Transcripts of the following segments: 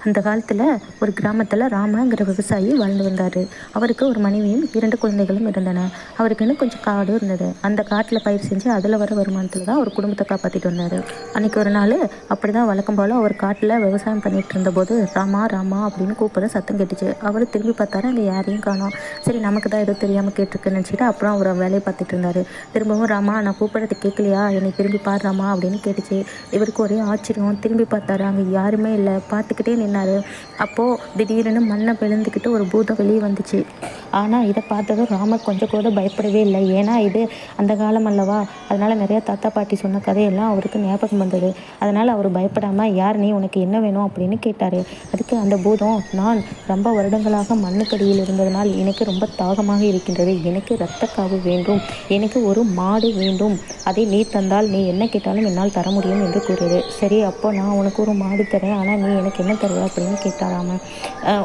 அந்த காலத்தில் ஒரு கிராமத்தில் ராமங்கிற விவசாயி வாழ்ந்து வந்தார். அவருக்கு ஒரு மனைவியும் 2 குழந்தைகளும் இருந்தன. அவருக்குன்னு கொஞ்சம் காடு இருந்தது. அந்த காட்டில் பயிர் செஞ்சு அதில் வர வருமானத்தில் தான் அவர் குடும்பத்தை காப்பாற்றிட்டு வந்தார். அன்றைக்கி ஒரு நாள் அப்படி தான் வழக்கம் போல் அவர் காட்டில் விவசாயம் பண்ணிகிட்டு இருந்தபோது ராமா ராமா அப்படின்னு கூப்பிட சத்தம் கேட்டுச்சு. அவர் திரும்பி பார்த்தாரு, அங்கே யாரையும் காணோம். சரி, நமக்கு தான் எதுவும் தெரியாமல் கேட்டிருக்குன்னு நினச்சிட்டு அப்புறம் அவர் வேலையை பார்த்துட்டு இருந்தார். திரும்பவும் ராமா, நான் கூப்பிட்றது கேட்கலையா, என்னை திரும்பி பாரு ராமா அப்படின்னு கேட்டுச்சு. இவருக்கு ஒரே ஆச்சரியம். திரும்பி பார்த்தாரு, அங்கே யாருமே இல்லை. பார்த்துக்கிட்டே நின்னாரு. அப்போது திடீர்னு மண்ணை பிளந்துக்கிட்டு ஒரு பூதம் வெளியே வந்துச்சு. ஆனால் இதை பார்த்ததும் ராமர் கொஞ்சம் கூட பயப்படவே இல்லை. ஏன்னா இது அந்த காலம் அல்லவா, அதனால் நிறையா தாத்தா பாட்டி சொன்ன கதையெல்லாம் அவருக்கு ஞாபகம் வந்தது. அதனால் அவர் பயப்படாமல், யார் நீ, உனக்கு என்ன வேணும் அப்படின்னு கேட்டார். அதுக்கு அந்த பூதம், நான் ரொம்ப வருடங்களாக மண்ணுக்கடியில் இருந்ததனால் எனக்கு ரொம்ப தாகமாக இருக்கின்றது. எனக்கு இரத்தக்காவு வேண்டும். எனக்கு ஒரு மாடு வேண்டும். அதை நீ தந்தால் நீ என்ன கேட்டாலும் என்னால் தர முடியும் என்று கூறியது. சரி, அப்போ நான் உனக்கு ஒரு மாடு தரேன், ஆனால் நீ எனக்கு என்ன தருவா அப்படின்னு கேட்டாராம.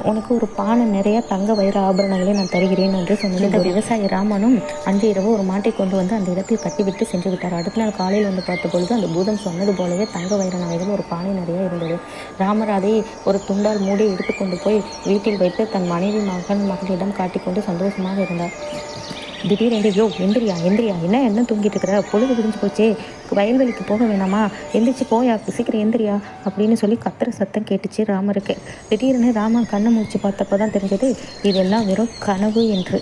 உனக்கு ஒரு பானை நிறைய தங்க வைர ஆபரணங்களை நான் தருகிறேன் என்று சொன்னது. இந்த விவசாயி ராமனும் அன்று இரவு ஒரு மாட்டை கொண்டு வந்து அந்த இடத்தில் கட்டிவிட்டு சென்று விட்டார். அடுத்த நாள் காலையில் வந்து பார்த்த பொழுது அந்த பூதம் சொன்னது போலவே தங்க வைர நகைகள் ஒரு பானை நிறைய இருந்தது. ராமர் அதை ஒரு துண்டால் மூடி எடுத்துக்கொண்டு போய் வீட்டில் வைத்து தன் மனைவி மகளிடம் காட்டிக்கொண்டு சந்தோஷமாக இருந்தார். திடீரென்று, யோ எந்திரியா எந்திரியா, என்ன தூங்கிட்டு இருக்கிற, பொழுது விடிஞ்சு போச்சே, வயல்வெளிக்கு போக வேணாமா, எந்திரிச்சு போயா, சீக்கிரம் எந்திரியா அப்படின்னு சொல்லி கத்துற சத்தம் கேட்டுச்சு ராமருக்கு. திடீர்னு ராமன் கண்ணை முடிச்சு பார்த்தப்போ தான் தெரிஞ்சது இதெல்லாம் வெறும் கனவு என்று.